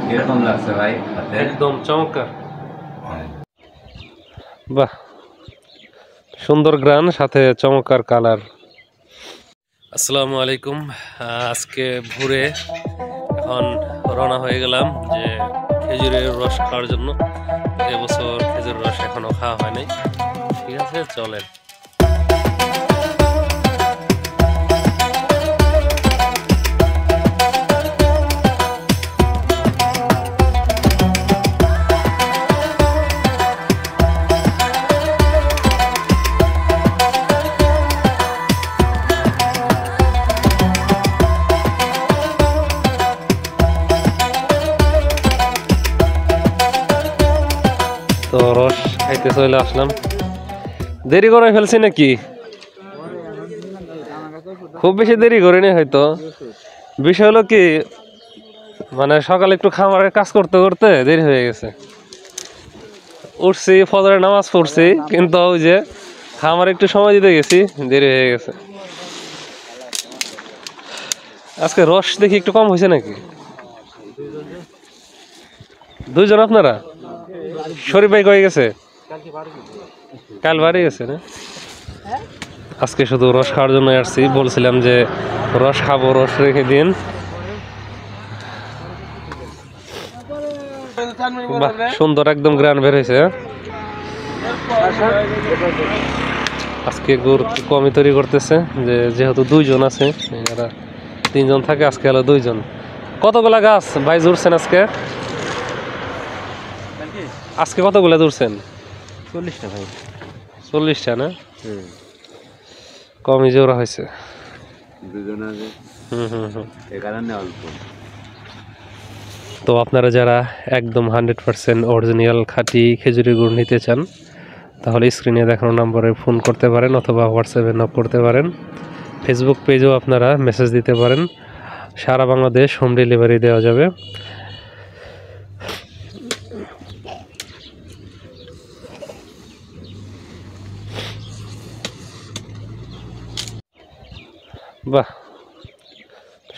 কিরকম লাগছে ভাই? একদম চমৎকার। বাহ, সুন্দর গ্রান সাথে চমৎকার কালার। আসসালামু আলাইকুম। আজকে ভোরে এখন রওনা হয়ে গেলাম যে খেজুরের রস খাওয়ার জন্য। এবছর খেজুরের রস এখনো খাওয়া হয় নাই। ঠিক আছে, চলেন। তো রস খাইতে চলে আসলাম। দেরি করে ফেলছি নাকি? খুব বেশি দেরি করিনি হয়তো। বিষয় হলো কি, মানে সকালে একটু খামারের কাজ করতে করতে দেরি হয়ে গেছে। উঠছি, ফজরের নামাজ পড়ছি, কিন্তু ওই যে খামারে একটু সময় দিতে গেছি, দেরি হয়ে গেছে। আজকে রস দেখি একটু কম হয়েছে নাকি? দুইজন আপনারা? শরীফ ভাই কয়ে গেছে? কাল বাড়ি গেছে না? আজকে শুধু রস খাওয়ার জন্য আসছি। বলছিলাম যে রস খাবো, রস রেখে দিন। বাহ, সুন্দর একদম গ্রান বের হয়েছে। আজকে গুড় কমই তৈরি করতেছে, যেহেতু দুইজন আছে, এরা তিনজন থাকে, আজকে হলো দুইজন। কতগুলা গাছ ভাই জুড়ছেন আজকে? আজকে কতগুলা জুড়ছেন? 40টা ভাই। 40টা না? কমই জোড়া হয়েছে। দুজন আছে, এ কারণে অল্প। তো আপনারা যারা একদম 100% অরিজিনাল খাঁটি খেজুরের গুড় নিতে চান, তাহলে স্ক্রিনে দেখানো নম্বরে ফোন করতে পারেন অথবা হোয়াটসঅ্যাপে নক করতে পারেন। ফেসবুক পেজেও আপনারা মেসেজ দিতে পারেন। সারা বাংলাদেশ হোম ডেলিভারি দেওয়া যাবে। বাহ,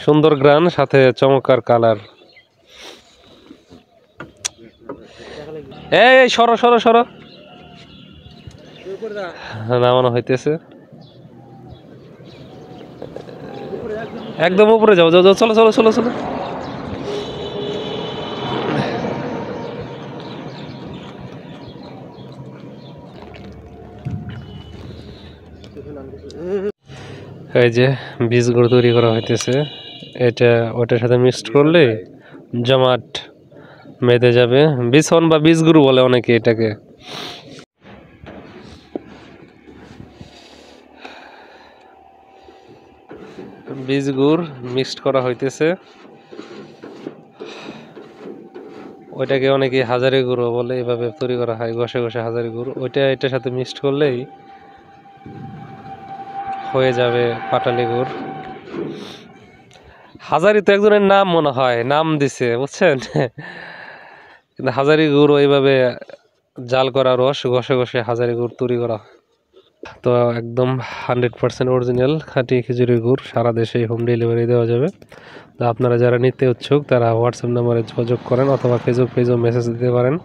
সুন্দর গ্রান সাথে চমৎকার কালার। এই সরো সরো সরো, নামানো হইতেছে। একদম উপরে যাও যাও যাও, চলো চলো চলো চলো। এই যে বীজ গুঁড়ো তৈরি করা হইতেছে, এটা ওটার সাথে মিক্সড করলে জমাট মেদে যাবে। বিছন বা বীজ গুঁড়ো বলে অনেকে এটাকে। বীজ গুড় মিক্সড করা হইতেছে, ওইটাকে অনেকে হাজারি গুঁড়ো বলে। এভাবে তৈরি করা হয়, ঘষে ঘষে হাজারি গুঁড়ো। ওইটা এটার সাথে মিক্সড করলেই হয়ে যাবে পাটালি গুড়। হাজারি তো একজনের নাম মনে হয়, নাম দিছে বুঝছেন। কিন্তু হাজারি গুড় এইভাবে জাল করা রস ঘষে ঘষে হাজারি গুড় তৈরি করা। তো একদম 100% অরিজিনাল খাঁটি খেজুরের গুড় সারা দেশে হোম ডেলিভারি দেওয়া যাবে। তো আপনারা যারা নিতে ইচ্ছুক তারা হোয়াটসঅ্যাপ নাম্বারে যোগাযোগ করেন অথবা ফেসবুক পেজেও মেসেজ দিতে পারেন।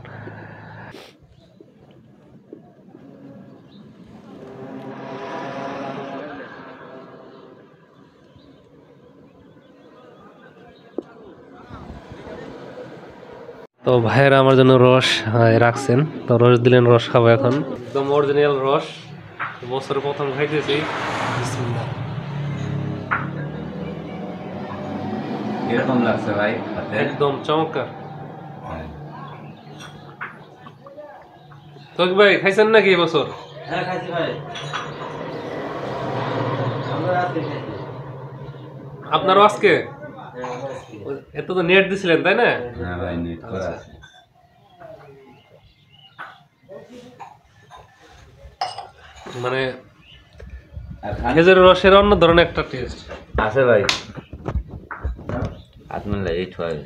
তো ভাইয়েরা আমার জন্য রস রাখছেন, তো রস দিলেন, রস খাবো এখন। একদম অরিজিনাল রস, বছরে প্রথম খাইতেছি। কিরকম লাগছে ভাই? একদম চমৎকার। তো ভাই খাইছেন নাকি এবছর? হ্যাঁ খাইছি ভাই। আপনারও আজকে? এত তো নেট দিছিলেন তাই না? হ্যাঁ ভাই, নেট করা আছে। মানে খেজুরের রসের অন্য ধরনের একটা টেস্ট আছে ভাই। আপনার এই ছয়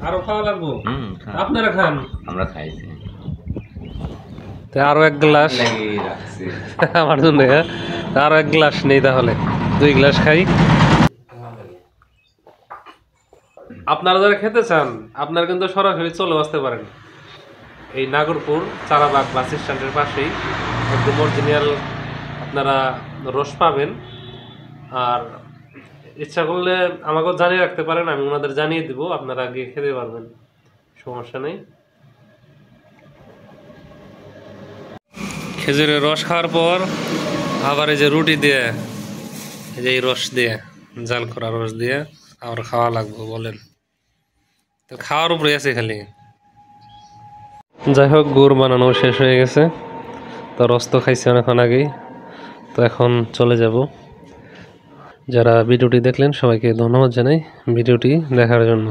আরো খাওয়া লাগবো। আপনারা খান, আমরা খাইছি। আরো এক গ্লাস আমার জন্য, আরো এক গ্লাস নেই, তাহলে 2 গ্লাস খাই। আপনারা যারা খেতে চান আপনারা কিন্তু সরাসরি চলে আসতে পারেন এই নাগরপুর চারাবাগ বাস স্ট্যান্ডের পাশেই একদম অরিজিনাল আপনারা রস পাবেন। আর ইচ্ছা করলে আমাকেও জানিয়ে রাখতে পারেন, আমি ওনাদের জানিয়ে দিব, আপনারা গিয়ে খেতে পারবেন, সমস্যা নেই। খেজুরের রস খাওয়ার পর আবার এই যে রুটি দিয়ে, এই যে এই রস দিয়ে, জাল করা রস দিয়ে আবার খাওয়া লাগবে বলেন, তো খাওয়ার উপরে আছে খালি। যাই হোক, গুড় বানানো শেষ হয়ে গেছে, তো রস তো খাইছি অনেকক্ষণ আগেই, তো এখন চলে যাব। যারা ভিডিওটি দেখলেন সবাইকে ধন্যবাদ জানাই ভিডিওটি দেখার জন্য।